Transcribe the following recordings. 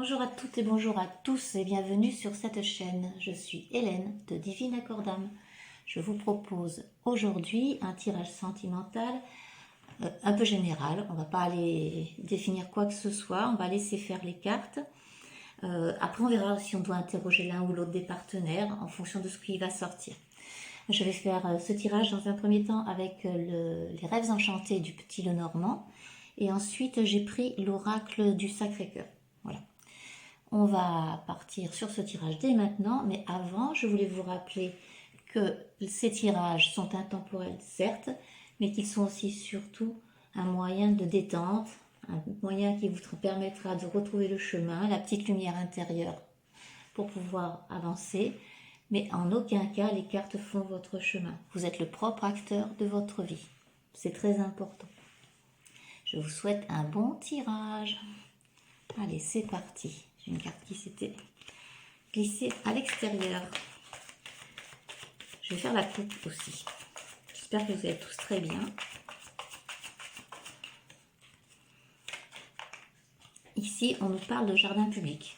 Bonjour à toutes et bonjour à tous et bienvenue sur cette chaîne. Je suis Hélène de Divine Accordam. Je vous propose aujourd'hui un tirage sentimental un peu général. On ne va pas aller définir quoi que ce soit, on va laisser faire les cartes. Après on verra si on doit interroger l'un ou l'autre des partenaires en fonction de ce qui va sortir. Je vais faire ce tirage dans un premier temps avec les rêves enchantés du Petit Lenormand. Et ensuite j'ai pris l'oracle du Sacré-Cœur. Voilà. On va partir sur ce tirage dès maintenant, mais avant, je voulais vous rappeler que ces tirages sont intemporels, certes, mais qu'ils sont aussi surtout un moyen de détente, un moyen qui vous permettra de retrouver le chemin, la petite lumière intérieure pour pouvoir avancer, mais en aucun cas les cartes font votre chemin. Vous êtes le propre acteur de votre vie. C'est très important. Je vous souhaite un bon tirage. Allez, c'est parti. J'ai une carte qui s'était glissée à l'extérieur. Je vais faire la coupe aussi. J'espère que vous êtes tous très bien. Ici, on nous parle de jardin public.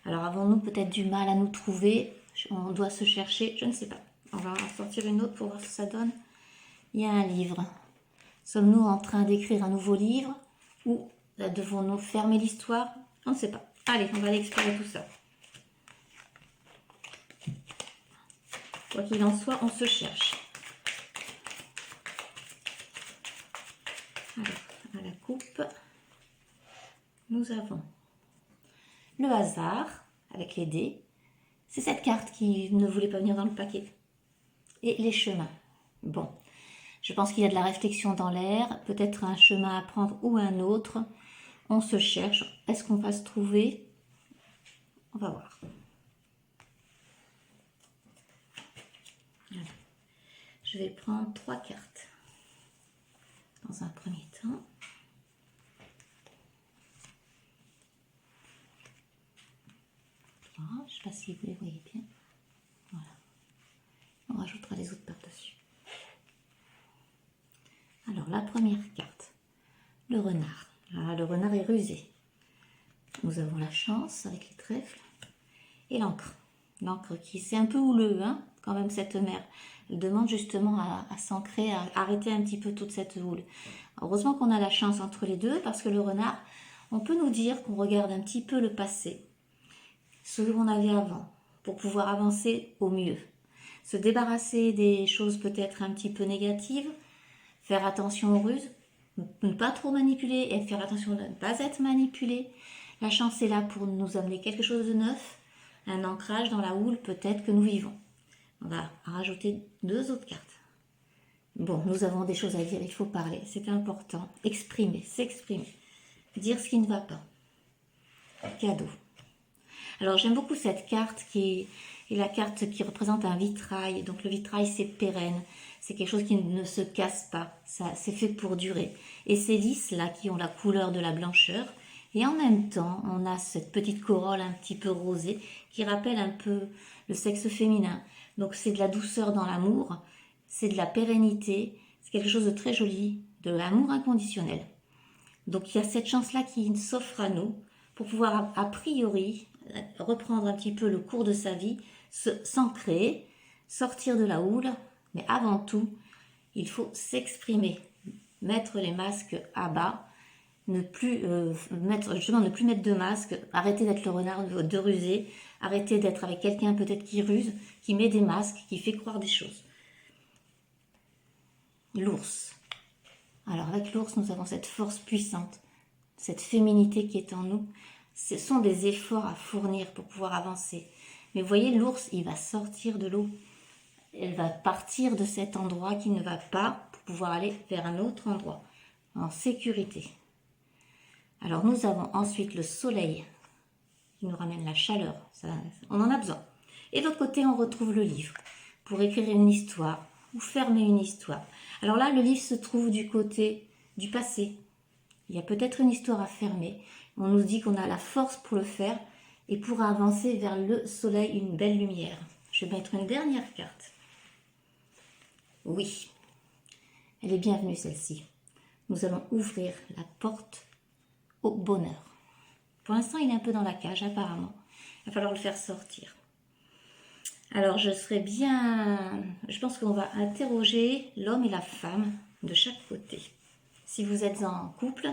Alors, avons-nous peut-être du mal à nous trouver? On doit se chercher, je ne sais pas. On va en sortir une autre pour voir ce que ça donne. Il y a un livre. Sommes-nous en train d'écrire un nouveau livre? Ou devons-nous fermer l'histoire? On ne sait pas. Allez, on va aller explorer tout ça. Quoi qu'il en soit, on se cherche. Alors, à la coupe, nous avons le hasard avec les dés. C'est cette carte qui ne voulait pas venir dans le paquet. Et les chemins. Bon, je pense qu'il y a de la réflexion dans l'air, peut-être un chemin à prendre ou un autre. On se cherche. Est-ce qu'on va se trouver? On va voir. Voilà. Je vais prendre 3 cartes. Dans un premier temps. Je ne sais pas si vous les voyez bien. Voilà. On rajoutera les autres par-dessus. Alors, la première carte. Le renard. Ah, le renard est rusé. Nous avons la chance avec les trèfles. Et l'encre. L'encre qui, c'est un peu houleux, hein, quand même, cette mer. Elle demande justement à s'ancrer, à arrêter un petit peu toute cette houle. Heureusement qu'on a la chance entre les deux, parce que le renard, on peut nous dire qu'on regarde un petit peu le passé, ce qu'on avait avant, pour pouvoir avancer au mieux. Se débarrasser des choses peut-être un petit peu négatives, faire attention aux ruses, ne pas trop manipuler et faire attention de ne pas être manipulé. La chance est là pour nous amener quelque chose de neuf, un ancrage dans la houle peut-être que nous vivons. On va rajouter 2 autres cartes. Bon, nous avons des choses à dire, il faut parler, c'est important. Exprimer, s'exprimer, dire ce qui ne va pas. Cadeau. Alors j'aime beaucoup cette carte qui est la carte qui représente un vitrail. Donc le vitrail c'est pérenne, c'est quelque chose qui ne se casse pas, ça c'est fait pour durer. Et ces lys là qui ont la couleur de la blancheur. Et en même temps, on a cette petite corolle un petit peu rosée qui rappelle un peu le sexe féminin. Donc c'est de la douceur dans l'amour, c'est de la pérennité, c'est quelque chose de très joli, de l'amour inconditionnel. Donc il y a cette chance-là qui s'offre à nous pour pouvoir a priori reprendre un petit peu le cours de sa vie, s'ancrer, sortir de la houle, mais avant tout, il faut s'exprimer, mettre les masques à bas, ne plus ne plus mettre de masque, arrêter d'être le renard de rusé, arrêter d'être avec quelqu'un peut-être qui ruse, qui met des masques, qui fait croire des choses. L'ours. Alors avec l'ours, nous avons cette force puissante, cette féminité qui est en nous. Ce sont des efforts à fournir pour pouvoir avancer. Mais vous voyez, l'ours, il va sortir de l'eau. Elle va partir de cet endroit qui ne va pas pour pouvoir aller vers un autre endroit, en sécurité. Alors nous avons ensuite le soleil qui nous ramène la chaleur, ça, on en a besoin. Et de l'autre côté, on retrouve le livre pour écrire une histoire ou fermer une histoire. Alors là, le livre se trouve du côté du passé. Il y a peut-être une histoire à fermer. On nous dit qu'on a la force pour le faire et pour avancer vers le soleil, une belle lumière. Je vais mettre une dernière carte. Oui, elle est bienvenue celle-ci. Nous allons ouvrir la porte au bonheur. Pour l'instant, il est un peu dans la cage, apparemment. Il va falloir le faire sortir. Alors, je pense qu'on va interroger l'homme et la femme de chaque côté. Si vous êtes en couple,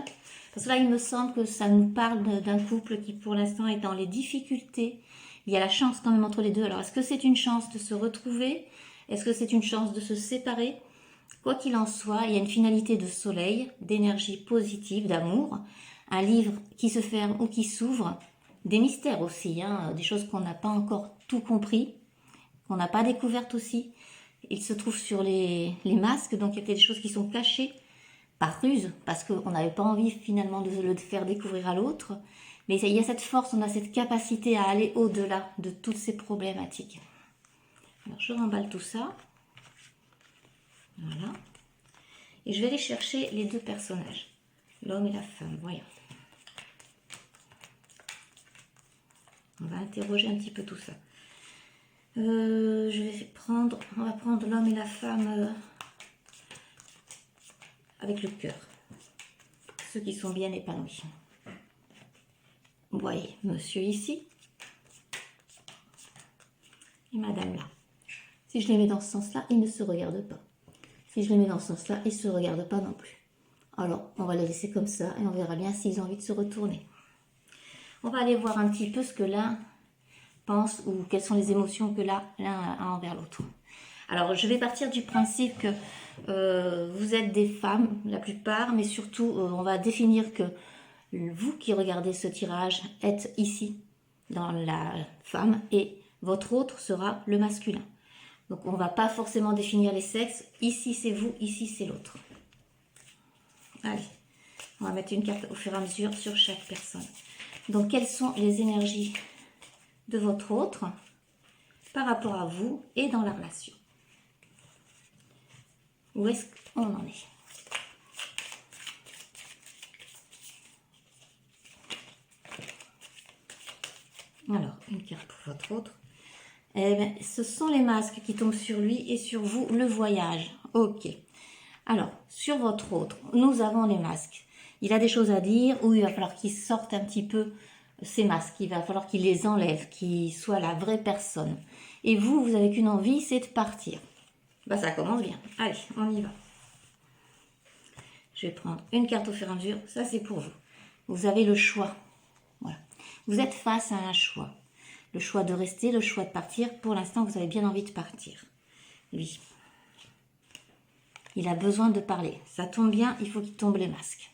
parce que là, il me semble que ça nous parle d'un couple qui, pour l'instant, est dans les difficultés. Il y a la chance quand même entre les deux. Alors, est-ce que c'est une chance de se retrouver? Est-ce que c'est une chance de se séparer? Quoi qu'il en soit, il y a une finalité de soleil, d'énergie positive, d'amour, un livre qui se ferme ou qui s'ouvre, des mystères aussi, hein, des choses qu'on n'a pas encore tout compris, qu'on n'a pas découvertes aussi. Il se trouve sur les masques, donc il y a peut-être des choses qui sont cachées par ruse, parce qu'on n'avait pas envie finalement de le faire découvrir à l'autre. Mais il y a cette force, on a cette capacité à aller au-delà de toutes ces problématiques. Alors je remballe tout ça. Voilà. Et je vais aller chercher les deux personnages, l'homme et la femme, voyons. On va interroger un petit peu tout ça. On va prendre l'homme et la femme avec le cœur. Ceux qui sont bien épanouis. Vous voyez, monsieur ici. Et madame là. Si je les mets dans ce sens-là, ils ne se regardent pas. Si je les mets dans ce sens-là, ils ne se regardent pas non plus. Alors, on va les laisser comme ça et on verra bien s'ils ont envie de se retourner. On va aller voir un petit peu ce que l'un pense ou quelles sont les émotions que l'un a envers l'autre. Alors, je vais partir du principe que vous êtes des femmes, la plupart, mais surtout, on va définir que vous qui regardez ce tirage êtes ici, dans la femme, et votre autre sera le masculin. Donc, on ne va pas forcément définir les sexes. Ici, c'est vous, ici, c'est l'autre. Allez, on va mettre une carte au fur et à mesure sur chaque personne. Donc, quelles sont les énergies de votre autre par rapport à vous et dans la relation? Où est-ce qu'on en est? Alors, une carte pour votre autre. Eh bien, ce sont les masques qui tombent sur lui et sur vous, le voyage. Ok. Alors, sur votre autre, nous avons les masques. Il a des choses à dire ou il va falloir qu'il sorte un petit peu ces masques. Il va falloir qu'il les enlève, qu'il soit la vraie personne. Et vous, vous n'avez qu'une envie, c'est de partir. Bah, ça commence bien. Allez, on y va. Je vais prendre une carte au fur et à mesure. Ça, c'est pour vous. Vous avez le choix. Voilà. Vous êtes face à un choix. Le choix de rester, le choix de partir. Pour l'instant, vous avez bien envie de partir. Lui. Il a besoin de parler. Ça tombe bien, il faut qu'il tombe les masques.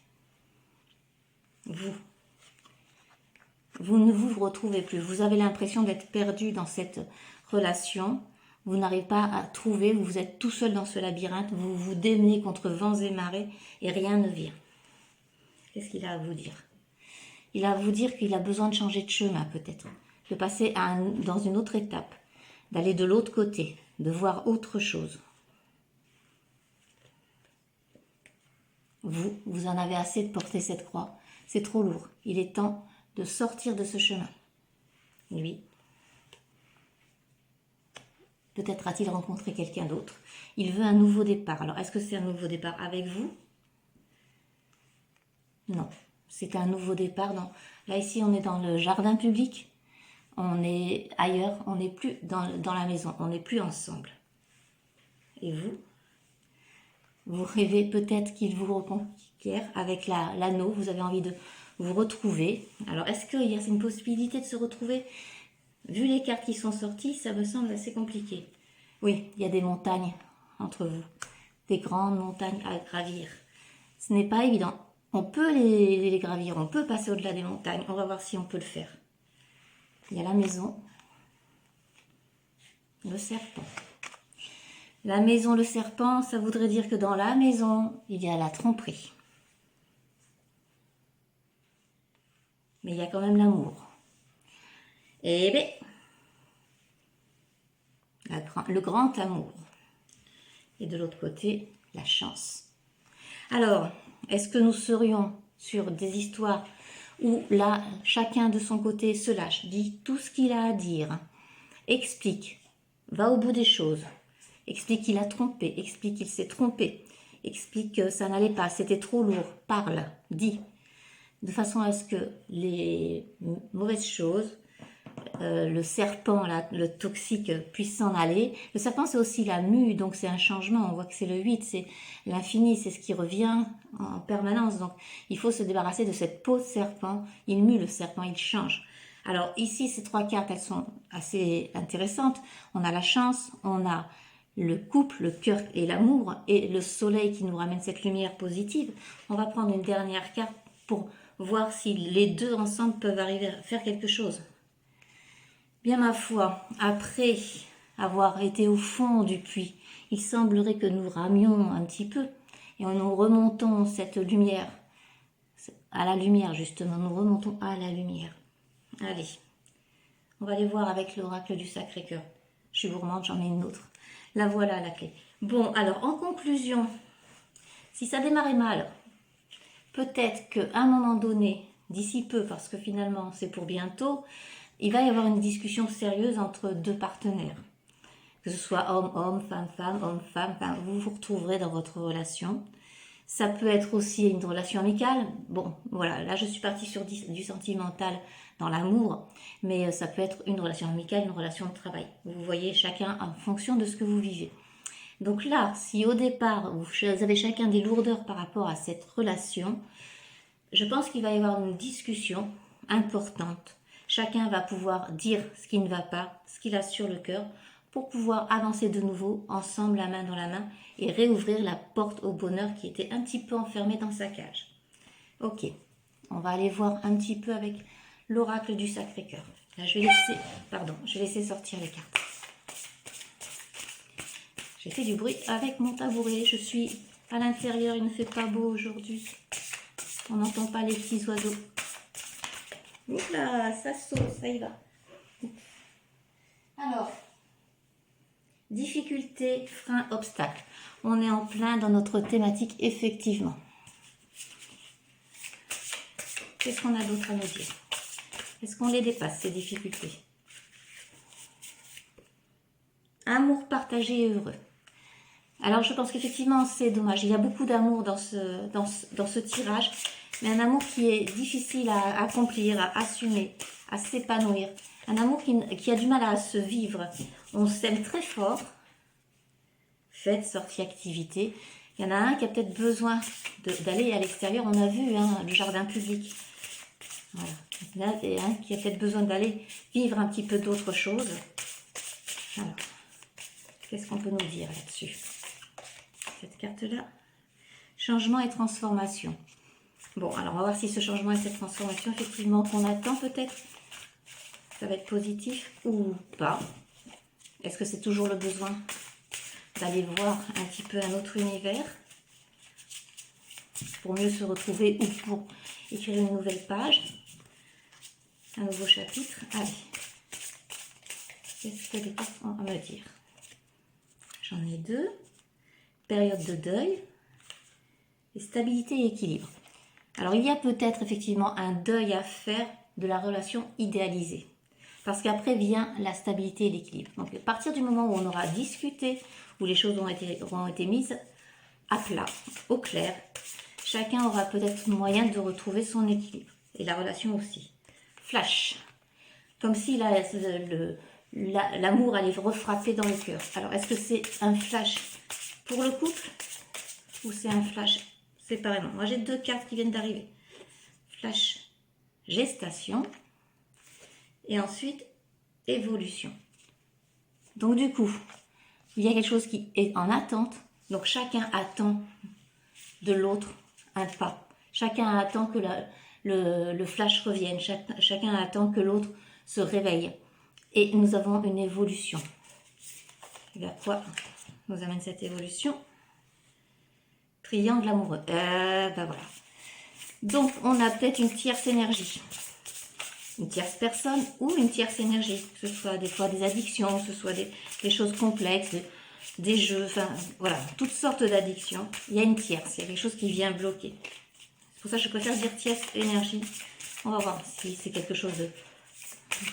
Vous ne vous retrouvez plus. Vous avez l'impression d'être perdu dans cette relation. Vous n'arrivez pas à trouver. Vous êtes tout seul dans ce labyrinthe. Vous vous démenez contre vents et marées et rien ne vient. Qu'est-ce qu'il a à vous dire? Il a à vous dire qu'il a besoin de changer de chemin peut-être. De passer dans une autre étape. D'aller de l'autre côté. De voir autre chose. Vous en avez assez de porter cette croix. C'est trop lourd. Il est temps de sortir de ce chemin. Lui. Peut-être a-t-il rencontré quelqu'un d'autre. Il veut un nouveau départ. Alors, est-ce que c'est un nouveau départ avec vous? Non. C'est un nouveau départ. Là, ici, on est dans le jardin public. On est ailleurs. On n'est plus dans la maison. On n'est plus ensemble. Et vous? Vous rêvez peut-être qu'il vous reconquiert avec l'anneau. Vous avez envie de vous retrouver. Alors, est-ce qu'il y a une possibilité de se retrouver? Vu les cartes qui sont sorties, ça me semble assez compliqué. Oui, il y a des montagnes entre vous. Des grandes montagnes à gravir. Ce n'est pas évident. On peut les gravir. On peut passer au-delà des montagnes. On va voir si on peut le faire. Il y a la maison. Le serpent. La maison, le serpent, ça voudrait dire que dans la maison, il y a la tromperie. Mais il y a quand même l'amour. Eh bien, le grand amour. Et de l'autre côté, la chance. Alors, est-ce que nous serions sur des histoires où là, chacun de son côté se lâche, dit tout ce qu'il a à dire, explique, va au bout des choses, explique qu'il a trompé, explique qu'il s'est trompé, explique que ça n'allait pas, c'était trop lourd, parle, dit. de façon à ce que les mauvaises choses, le serpent, le toxique, puisse s'en aller. Le serpent, c'est aussi la mue, donc c'est un changement. On voit que c'est le 8, c'est l'infini, c'est ce qui revient en permanence. Donc, il faut se débarrasser de cette peau de serpent. Il mue le serpent, il change. Alors, ici, ces 3 cartes, elles sont assez intéressantes. On a la chance, on a le couple, le cœur et l'amour, et le soleil qui nous ramène cette lumière positive. On va prendre une dernière carte pour voir si les deux ensemble peuvent arriver à faire quelque chose. Bien ma foi, après avoir été au fond du puits, il semblerait que nous ramions un petit peu et nous remontons cette lumière, à la lumière justement, nous remontons à la lumière. Allez, on va aller voir avec l'oracle du Sacré-Cœur. Je suis gourmande, j'en ai une autre. La voilà la clé. Bon, alors en conclusion, si ça démarrait mal, peut-être qu'à un moment donné, d'ici peu, parce que finalement c'est pour bientôt, il va y avoir une discussion sérieuse entre deux partenaires. Que ce soit homme-homme, femme-femme, homme-femme, vous vous retrouverez dans votre relation. Ça peut être aussi une relation amicale. Bon, voilà, là je suis partie sur du sentimental dans l'amour, mais ça peut être une relation amicale, une relation de travail. Vous voyez chacun en fonction de ce que vous vivez. Donc là, si au départ vous avez chacun des lourdeurs par rapport à cette relation, je pense qu'il va y avoir une discussion importante. Chacun va pouvoir dire ce qui ne va pas, ce qu'il a sur le cœur, pour pouvoir avancer de nouveau ensemble, la main dans la main, et réouvrir la porte au bonheur qui était un petit peu enfermée dans sa cage. Ok, on va aller voir un petit peu avec l'oracle du Sacré-Cœur. Là, je vais laisser sortir les cartes. J'ai fait du bruit avec mon tabouret. Je suis à l'intérieur, il ne fait pas beau aujourd'hui. On n'entend pas les petits oiseaux. Oups là, ça saute, ça y va. Alors, difficulté, frein, obstacle. On est en plein dans notre thématique, effectivement. Qu'est-ce qu'on a d'autre à nous dire? Est-ce qu'on les dépasse, ces difficultés? Amour partagé et heureux. Alors, je pense qu'effectivement, c'est dommage. Il y a beaucoup d'amour dans ce tirage, mais un amour qui est difficile à accomplir, à assumer, à s'épanouir. Un amour qui a du mal à se vivre. On s'aime très fort. Fête, sortie, activité. Il y en a un qui a peut-être besoin d'aller à l'extérieur. On a vu le jardin public. Voilà. Il y en a un qui a peut-être besoin d'aller vivre un petit peu d'autre chose. Alors, qu'est-ce qu'on peut nous dire là-dessus? Cette carte-là, changement et transformation. Bon, alors on va voir si ce changement et cette transformation, effectivement, qu'on attend peut-être, ça va être positif ou pas. Est-ce que c'est toujours le besoin d'aller voir un petit peu un autre univers pour mieux se retrouver ou pour écrire une nouvelle page, un nouveau chapitre? Allez, qu'est-ce que les cartes ont à me dire? J'en ai deux. Période de deuil et stabilité et équilibre. Alors il y a peut-être effectivement un deuil à faire de la relation idéalisée. Parce qu'après vient la stabilité et l'équilibre. Donc à partir du moment où on aura discuté, où les choses auront été mises à plat, au clair, chacun aura peut-être moyen de retrouver son équilibre. Et la relation aussi. Flash. Comme si l'amour allait refrapper dans le cœur. Alors est-ce que c'est un flash pour le couple ou c'est un flash séparément? Moi j'ai deux cartes qui viennent d'arriver. Flash gestation et ensuite évolution. Donc du coup, il y a quelque chose qui est en attente. Donc chacun attend de l'autre un pas. Chacun attend que le flash revienne. Chacun attend que l'autre se réveille. Et nous avons une évolution. Et vers quoi nous amène cette évolution? Triangle amoureux. Ben voilà. Donc, on a peut-être une tierce énergie. Une tierce personne ou une tierce énergie. Que ce soit des fois des addictions, que ce soit des choses complexes, des jeux, enfin, voilà, toutes sortes d'addictions. Il y a une tierce, il y a quelque chose qui vient bloquer. C'est pour ça que je préfère dire tierce énergie. On va voir si c'est quelque chose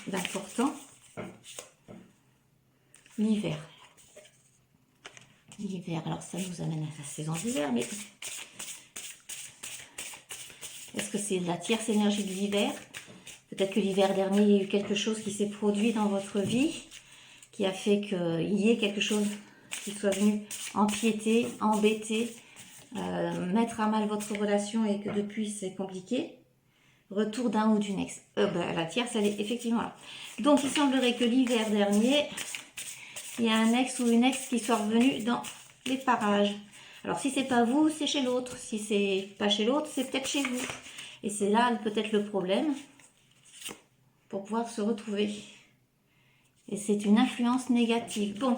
d'important. L'hiver. L'hiver, alors ça nous amène à la saison d'hiver, mais Est-ce que c'est la tierce énergie de l'hiver? Peut-être que l'hiver dernier, il y a eu quelque chose qui s'est produit dans votre vie, qui a fait qu'il y ait quelque chose qui soit venu empiéter, embêter, mettre à mal votre relation et que depuis c'est compliqué. Retour d'un ou d'une ex. La tierce, elle est effectivement là. Donc, il semblerait que l'hiver dernier, il y a un ex ou une ex qui soit revenu dans les parages. Alors, si c'est pas vous, c'est chez l'autre. Si c'est pas chez l'autre, c'est peut-être chez vous. Et c'est là peut-être le problème pour pouvoir se retrouver. Et c'est une influence négative. Bon,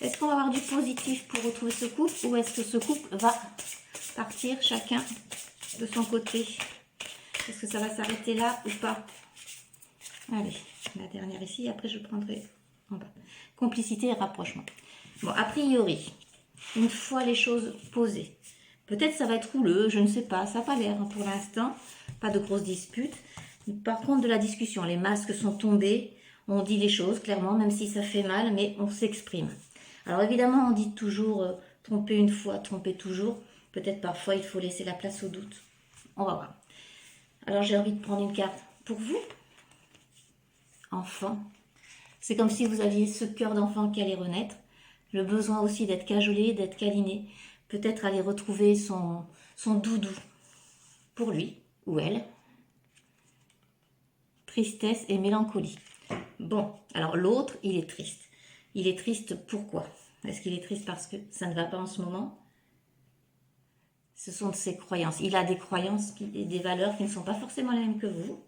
est-ce qu'on va avoir du positif pour retrouver ce couple ou est-ce que ce couple va partir chacun de son côté? Est-ce que ça va s'arrêter là ou pas? Allez, la dernière ici, après je prendrai en bas. Complicité et rapprochement. Bon, a priori, une fois les choses posées, peut-être ça va être houleux, je ne sais pas, ça n'a pas l'air pour l'instant, pas de grosses disputes. Par contre, de la discussion, les masques sont tombés, on dit les choses clairement, même si ça fait mal, mais on s'exprime. Alors évidemment, on dit toujours tromper une fois, tromper toujours. Peut-être parfois il faut laisser la place au doute. On va voir. Alors j'ai envie de prendre une carte pour vous, enfant. C'est comme si vous aviez ce cœur d'enfant qui allait renaître, le besoin aussi d'être cajolé, d'être câliné, peut-être aller retrouver son doudou pour lui ou elle. Tristesse et mélancolie. Bon, alors l'autre, il est triste. Il est triste pourquoi? Est-ce qu'il est triste parce que ça ne va pas en ce moment? Ce sont de ses croyances. Il a des croyances et des valeurs qui ne sont pas forcément les mêmes que vous.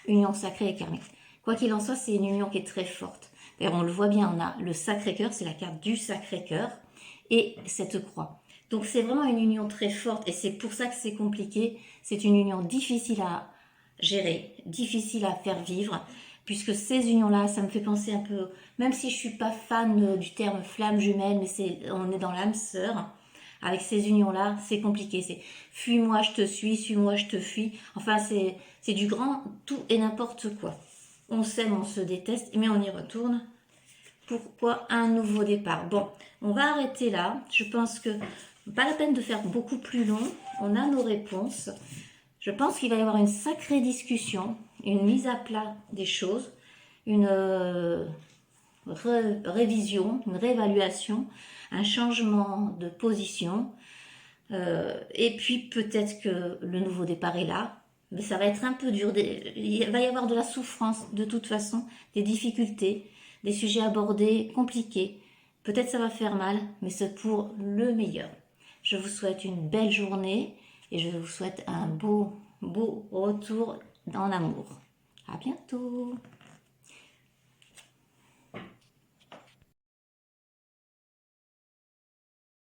Union sacrée et karmique. Quoi qu'il en soit, c'est une union qui est très forte. D'ailleurs, on le voit bien, on a le Sacré-Cœur, c'est la carte du Sacré-Cœur, et cette croix. Donc c'est vraiment une union très forte, et c'est pour ça que c'est compliqué. C'est une union difficile à gérer, difficile à faire vivre, puisque ces unions-là, ça me fait penser un peu, même si je suis pas fan du terme flamme jumelle, mais on est dans l'âme sœur. Avec ces unions-là, c'est compliqué. C'est fuis-moi, je te suis-moi, je te fuis. Enfin, c'est du grand tout et n'importe quoi. On s'aime, on se déteste, mais on y retourne. Pourquoi un nouveau départ? Bon, on va arrêter là. Je pense que pas la peine de faire beaucoup plus long. On a nos réponses. Je pense qu'il va y avoir une sacrée discussion, une mise à plat des choses, une révision, une réévaluation, un changement de position. Et puis peut-être que le nouveau départ est là, mais ça va être un peu dur. Il va y avoir de la souffrance de toute façon, des difficultés, des sujets abordés compliqués. Peut-être ça va faire mal, mais c'est pour le meilleur. Je vous souhaite une belle journée et je vous souhaite un beau retour en amour. À bientôt!